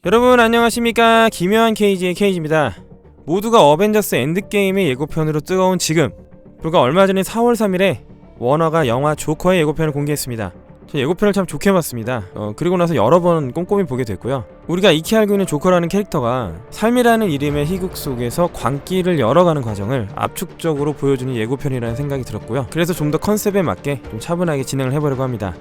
여러분 안녕하십니까. 기묘한 KG의 KG입니다. 모두가 어벤져스 엔드게임의 예고편으로 뜨거운 지금, 불과 얼마 전인 4월 3일에 워너가 영화 조커의 예고편을 공개했습니다. 저 예고편을 참 좋게 봤습니다. 그리고 나서 여러 번 꼼꼼히 보게 됐고요. 우리가 익히 알고 있는 조커라는 캐릭터가 삶이라는 이름의 희극 속에서 광기를 열어가는 과정을 압축적으로 보여주는 예고편이라는 생각이 들었고요. 그래서 좀 더 컨셉에 맞게 좀 차분하게 진행을 해보려고 합니다.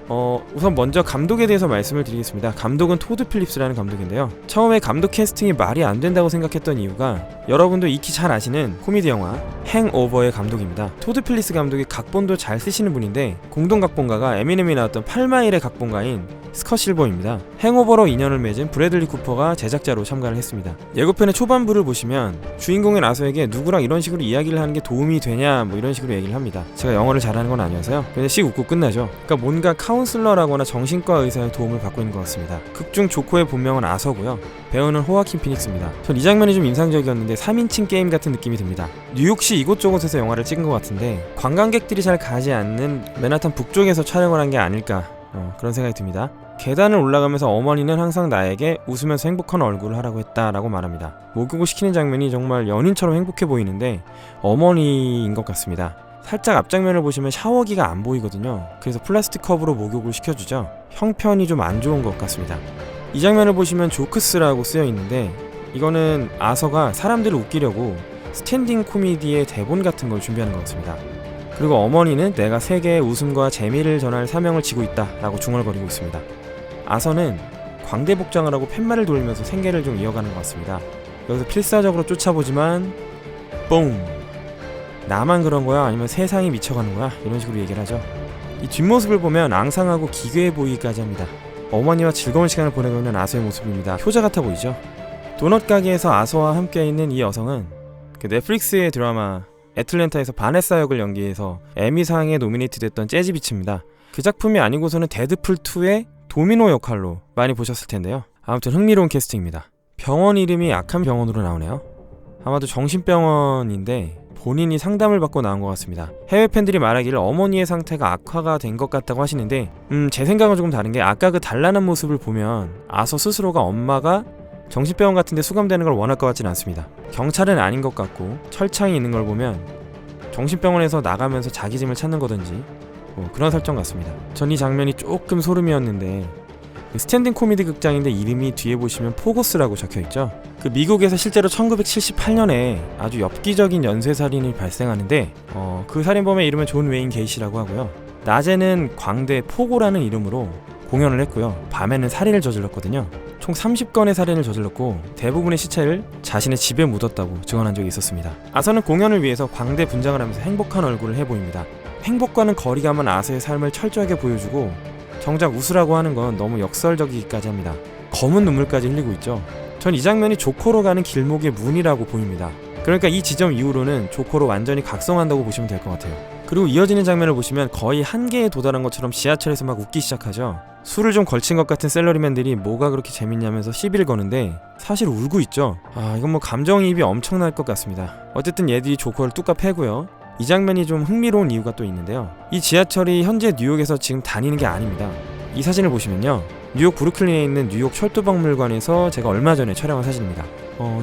우선 먼저 감독에 대해서 말씀을 드리겠습니다. 감독은 토드 필립스라는 감독인데요. 처음에 감독 캐스팅이 말이 안 된다고 생각했던 이유가 여러분도 익히 잘 아시는 코미디 영화 행오버의 감독입니다. 토드 필립스 감독이 각본도 잘 쓰시는 분인데 공동 각본가가 에미넴이 나왔던 8마일의 각본가인 스컷 실버입니다. 행오버로 인연을 맺은 브래들리 쿠퍼가 제작자로 참가를 했습니다. 예고편의 초반부를 보시면 주인공인 아서에게 누구랑 이런 식으로 이야기를 하는 게 도움이 되냐 뭐 이런 식으로 얘기를 합니다. 제가 영어를 잘하는 건 아니어서요. 그냥 씩 웃고 끝나죠. 그러니까 뭔가 카운슬러라거나 정신과 의사의 도움을 받고 있는 것 같습니다. 극중 조커의 본명은 아서고요. 배우는 호아킨 피닉스입니다. 전 이 장면이 좀 인상적이었는데 3인칭 게임 같은 느낌이 듭니다. 뉴욕시 이곳저곳에서 영화를 찍은 것 같은데 관광객들이 잘 가지 않는 맨하탄 북쪽에서 촬영을 한 게 아닐까 그런 생각이 듭니다. 계단을 올라가면서 어머니는 항상 나에게 웃으면서 행복한 얼굴을 하라고 했다라고 말합니다. 목욕을 시키는 장면이 정말 연인처럼 행복해 보이는데 어머니인 것 같습니다. 살짝 앞장면을 보시면 샤워기가 안 보이거든요. 그래서 플라스틱 컵으로 목욕을 시켜주죠. 형편이 좀 안 좋은 것 같습니다. 이 장면을 보시면 조크스라고 쓰여 있는데 이거는 아서가 사람들을 웃기려고 스탠딩 코미디의 대본 같은 걸 준비하는 것 같습니다. 그리고 어머니는 내가 세계에 웃음과 재미를 전할 사명을 지고 있다 라고 중얼거리고 있습니다. 아서는 광대 복장을 하고 팻말을 돌리면서 생계를 좀 이어가는 것 같습니다. 여기서 필사적으로 쫓아보지만 뽕! 나만 그런 거야? 아니면 세상이 미쳐가는 거야? 이런 식으로 얘기를 하죠. 이 뒷모습을 보면 앙상하고 기괴해 보이기까지 합니다. 어머니와 즐거운 시간을 보내고 있는 아서의 모습입니다. 효자 같아 보이죠? 도넛 가게에서 아서와 함께 있는 이 여성은 그 넷플릭스의 드라마 애틀랜타에서 바네사 역을 연기해서 에미상에 노미네이트 됐던 재즈 비치입니다. 그 작품이 아니고서는 데드풀2의 도미노 역할로 많이 보셨을 텐데요. 아무튼 흥미로운 캐스팅입니다. 병원 이름이 악한 병원으로 나오네요. 아마도 정신병원인데 본인이 상담을 받고 나온 것 같습니다. 해외 팬들이 말하기를 어머니의 상태가 악화가 된 것 같다고 하시는데 제 생각은 조금 다른 게 아까 그 단란한 모습을 보면 아서 스스로가 엄마가 정신병원 같은데 수감되는 걸 원할 것 같지는 않습니다. 경찰은 아닌 것 같고 철창이 있는 걸 보면 정신병원에서 나가면서 자기 짐을 찾는 거든지 그런 설정 같습니다. 전 이 장면이 조금 소름이었는데 스탠딩 코미디 극장인데 이름이 뒤에 보시면 포고스라고 적혀있죠. 그 미국에서 실제로 1978년에 아주 엽기적인 연쇄살인이 발생하는데 그 살인범의 이름은 존 웨인 게이시라고 하고요. 낮에는 광대 포고라는 이름으로 공연을 했고요. 밤에는 살인을 저질렀거든요. 총 30건의 살인을 저질렀고 대부분의 시체를 자신의 집에 묻었다고 증언한 적이 있었습니다. 아서는 공연을 위해서 광대 분장을 하면서 행복한 얼굴을 해보입니다. 행복과는 거리가 먼 아서의 삶을 철저하게 보여주고 정작 웃으라고 하는 건 너무 역설적이기까지 합니다. 검은 눈물까지 흘리고 있죠. 전 이 장면이 조커로 가는 길목의 문이라고 보입니다. 그러니까 이 지점 이후로는 조커로 완전히 각성한다고 보시면 될 것 같아요. 그리고 이어지는 장면을 보시면 거의 한계에 도달한 것처럼 지하철에서 막 웃기 시작하죠. 술을 좀 걸친 것 같은 샐러리맨들이 뭐가 그렇게 재밌냐면서 시비를 거는데 사실 울고 있죠. 이건 뭐 감정이입이 엄청날 것 같습니다. 어쨌든 얘들이 조커를 뚝까 패고요. 이 장면이 좀 흥미로운 이유가 또 있는데요. 이 지하철이 현재 뉴욕에서 지금 다니는 게 아닙니다. 이 사진을 보시면요. 뉴욕 브루클린에 있는 뉴욕 철도박물관에서 제가 얼마 전에 촬영한 사진입니다.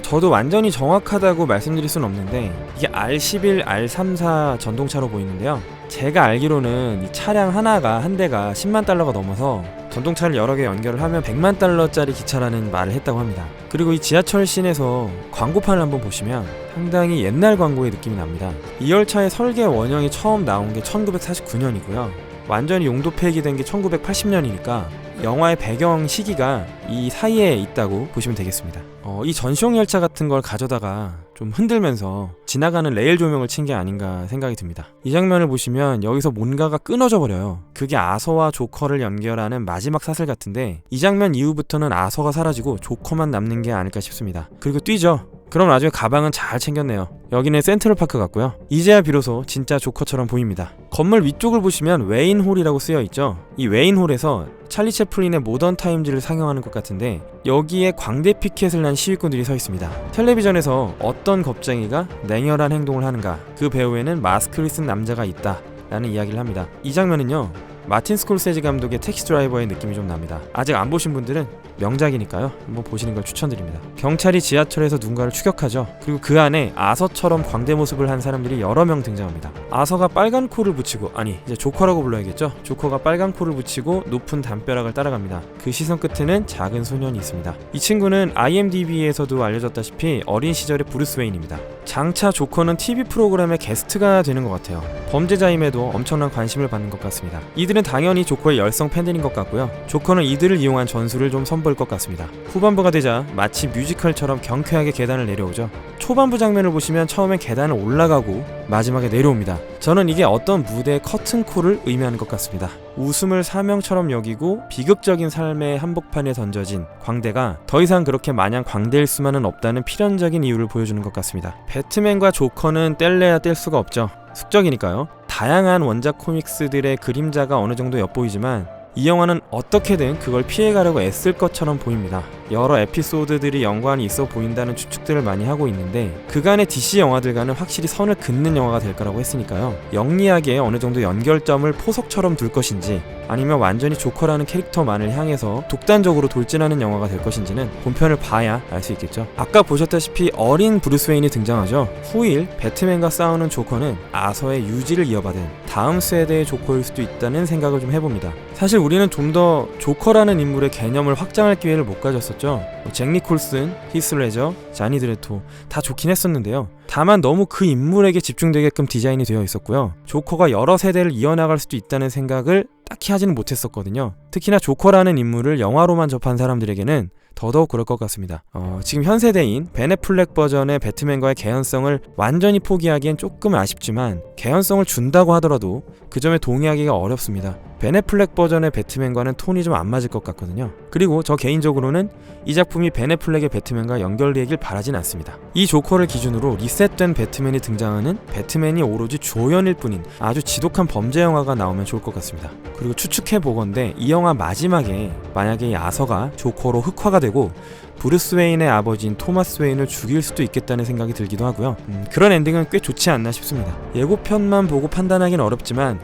저도 완전히 정확하다고 말씀드릴 수는 없는데 이게 R11, R34 전동차로 보이는데요. 제가 알기로는 이 차량 하나가 한 대가 10만 달러가 넘어서 전동차를 여러 개 연결을 하면 100만 달러짜리 기차라는 말을 했다고 합니다. 그리고 이 지하철 씬에서 광고판을 한번 보시면 상당히 옛날 광고의 느낌이 납니다. 이 열차의 설계 원형이 처음 나온 게 1949년이고요. 완전히 용도 폐기된 게 1980년이니까 영화의 배경 시기가 이 사이에 있다고 보시면 되겠습니다. 이 전시용 열차 같은 걸 가져다가 좀 흔들면서 지나가는 레일 조명을 친 게 아닌가 생각이 듭니다. 이 장면을 보시면 여기서 뭔가가 끊어져 버려요. 그게 아서와 조커를 연결하는 마지막 사슬 같은데 이 장면 이후부터는 아서가 사라지고 조커만 남는 게 아닐까 싶습니다. 그리고 뛰죠. 그럼 나중에 가방은 잘 챙겼네요. 여기는 센트럴파크 같고요. 이제야 비로소 진짜 조커처럼 보입니다. 건물 위쪽을 보시면 웨인홀이라고 쓰여있죠. 이 웨인홀에서 찰리 채플린의 모던 타임즈를 상영하는 것 같은데 여기에 광대 피켓을 난 시위꾼들이 서 있습니다. 텔레비전에서 어떤 겁쟁이가 냉혈한 행동을 하는가, 그 배후에는 마스크를 쓴 남자가 있다 라는 이야기를 합니다. 이 장면은요, 마틴 스콜세지 감독의 택시 드라이버의 느낌이 좀 납니다. 아직 안 보신 분들은 명작이니까요. 한번 보시는 걸 추천드립니다. 경찰이 지하철에서 누군가를 추격하죠. 그리고 그 안에 아서처럼 광대 모습을 한 사람들이 여러 명 등장합니다. 아서가 빨간 코를 붙이고, 아니 이제 조커라고 불러야겠죠. 조커가 빨간 코를 붙이고 높은 담벼락을 따라갑니다. 그 시선 끝에는 작은 소년이 있습니다. 이 친구는 IMDb에서도 알려졌다시피 어린 시절의 브루스 웨인입니다. 장차 조커는 TV 프로그램의 게스트가 되는 것 같아요. 범죄자임에도 엄청난 관심을 받는 것 같습니다. 이들은 당연히 조커의 열성 팬들인 것 같고요. 조커는 이들을 이용한 전술을 좀 선보일 것 같습니다. 후반부가 되자 마치 뮤지컬처럼 경쾌하게 계단을 내려오죠. 초반부 장면을 보시면 처음엔 계단을 올라가고 마지막에 내려옵니다. 저는 이게 어떤 무대의 커튼콜을 의미하는 것 같습니다. 웃음을 사명처럼 여기고 비극적인 삶의 한복판에 던져진 광대가 더 이상 그렇게 마냥 광대일 수만은 없다는 필연적인 이유를 보여주는 것 같습니다. 배트맨과 조커는 뗄래야 뗄 수가 없죠. 숙적이니까요. 다양한 원작 코믹스들의 그림자가 어느 정도 엿보이지만 이 영화는 어떻게든 그걸 피해가려고 애쓸 것처럼 보입니다. 여러 에피소드들이 연관이 있어 보인다는 추측들을 많이 하고 있는데 그간의 DC 영화들과는 확실히 선을 긋는 영화가 될 거라고 했으니까요. 영리하게 어느 정도 연결점을 포석처럼 둘 것인지 아니면 완전히 조커라는 캐릭터만을 향해서 독단적으로 돌진하는 영화가 될 것인지는 본편을 봐야 알 수 있겠죠. 아까 보셨다시피 어린 브루스 웨인이 등장하죠. 후일 배트맨과 싸우는 조커는 아서의 유지를 이어받은 다음 세대의 조커일 수도 있다는 생각을 좀 해봅니다. 사실 우리는 좀 더 조커라는 인물의 개념을 확장할 기회를 못 가졌었죠. 잭 니콜슨, 히스 레저, 자니 드레토 다 좋긴 했었는데요. 다만 너무 그 인물에게 집중되게끔 디자인이 되어 있었고요. 조커가 여러 세대를 이어나갈 수도 있다는 생각을 딱히 하지는 못했었거든요. 특히나 조커라는 인물을 영화로만 접한 사람들에게는 더더욱 그럴 것 같습니다. 지금 현 세대인 벤 애플렉 버전의 배트맨과의 개연성을 완전히 포기하기엔 조금 아쉽지만 개연성을 준다고 하더라도 그 점에 동의하기가 어렵습니다. 벤 애플렉 버전의 배트맨과는 톤이 좀 안 맞을 것 같거든요. 그리고 저 개인적으로는 이 작품이 벤 애플렉의 배트맨과 연결되길 바라진 않습니다. 이 조커를 기준으로 리셋된 배트맨이 등장하는 배트맨이 오로지 조연일 뿐인 아주 지독한 범죄 영화가 나오면 좋을 것 같습니다. 그리고 추측해보건대 이 영화 마지막에 만약에 이 아서가 조커로 흑화가 되고 브루스 웨인의 아버지인 토마스 웨인을 죽일 수도 있겠다는 생각이 들기도 하고요. 그런 엔딩은 꽤 좋지 않나 싶습니다. 예고편만 보고 판단하기는 어렵지만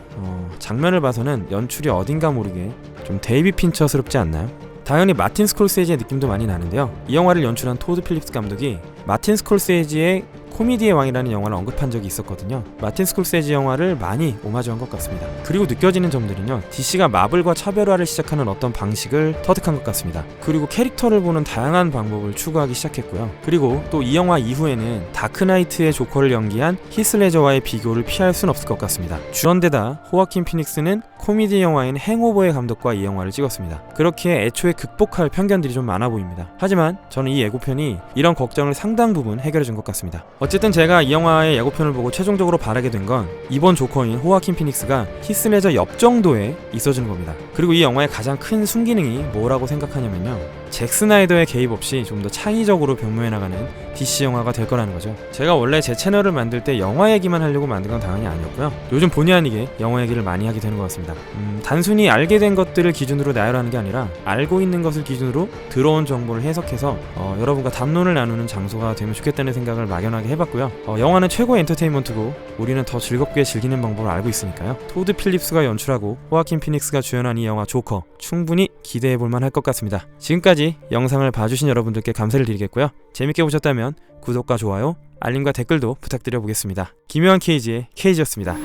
장면을 봐서는 연출이 어딘가 모르게 좀 데이비 핀처스럽지 않나요? 당연히 마틴 스콜세지의 느낌도 많이 나는데요. 이 영화를 연출한 토드 필립스 감독이 마틴 스콜세지의 코미디의 왕이라는 영화를 언급한 적이 있었거든요. 마틴 스콜세지 영화를 많이 오마주한 것 같습니다. 그리고 느껴지는 점들은요, DC가 마블과 차별화를 시작하는 어떤 방식을 터득한 것 같습니다. 그리고 캐릭터를 보는 다양한 방법을 추구하기 시작했고요. 그리고 또 이 영화 이후에는 다크나이트의 조커를 연기한 히스 레저와의 비교를 피할 순 없을 것 같습니다. 그런데다 호아킨 피닉스는 코미디 영화인 행오버의 감독과 이 영화를 찍었습니다. 그렇기에 애초에 극복할 편견들이 좀 많아 보입니다. 하지만 저는 이 예고편이 이런 걱정을 상당 부분 해결해준 것 같습니다. 어쨌든 제가 이 영화의 예고편을 보고 최종적으로 바라게 된 건 이번 조커인 호아킨 피닉스가 히스 레저 옆 정도에 있어주는 겁니다. 그리고 이 영화의 가장 큰 순기능이 뭐라고 생각하냐면요, 잭 스나이더의 개입 없이 좀 더 창의적으로 변모해 나가는 DC 영화가 될 거라는 거죠. 제가 원래 제 채널을 만들 때 영화 얘기만 하려고 만든 건 당연히 아니었고요. 요즘 본의 아니게 영화 얘기를 많이 하게 되는 것 같습니다. 단순히 알게 된 것들을 기준으로 나열하는 게 아니라 알고 있는 것을 기준으로 들어온 정보를 해석해서 여러분과 담론을 나누는 장소가 되면 좋겠다는 생각을 막연하게 해봤고요. 영화는 최고의 엔터테인먼트고 우리는 더 즐겁게 즐기는 방법을 알고 있으니까요. 토드 필립스가 연출하고 호아킨 피닉스가 주연한 이 영화 조커 충분히 기대해볼만 할 것 같습니다. 지금까지 영상을 봐주신 여러분들께 감사를 드리겠고요. 재밌게 보셨다면 구독과 좋아요, 알림과 댓글도 부탁드려 보겠습니다. 기묘한 케이지의 케이지였습니다.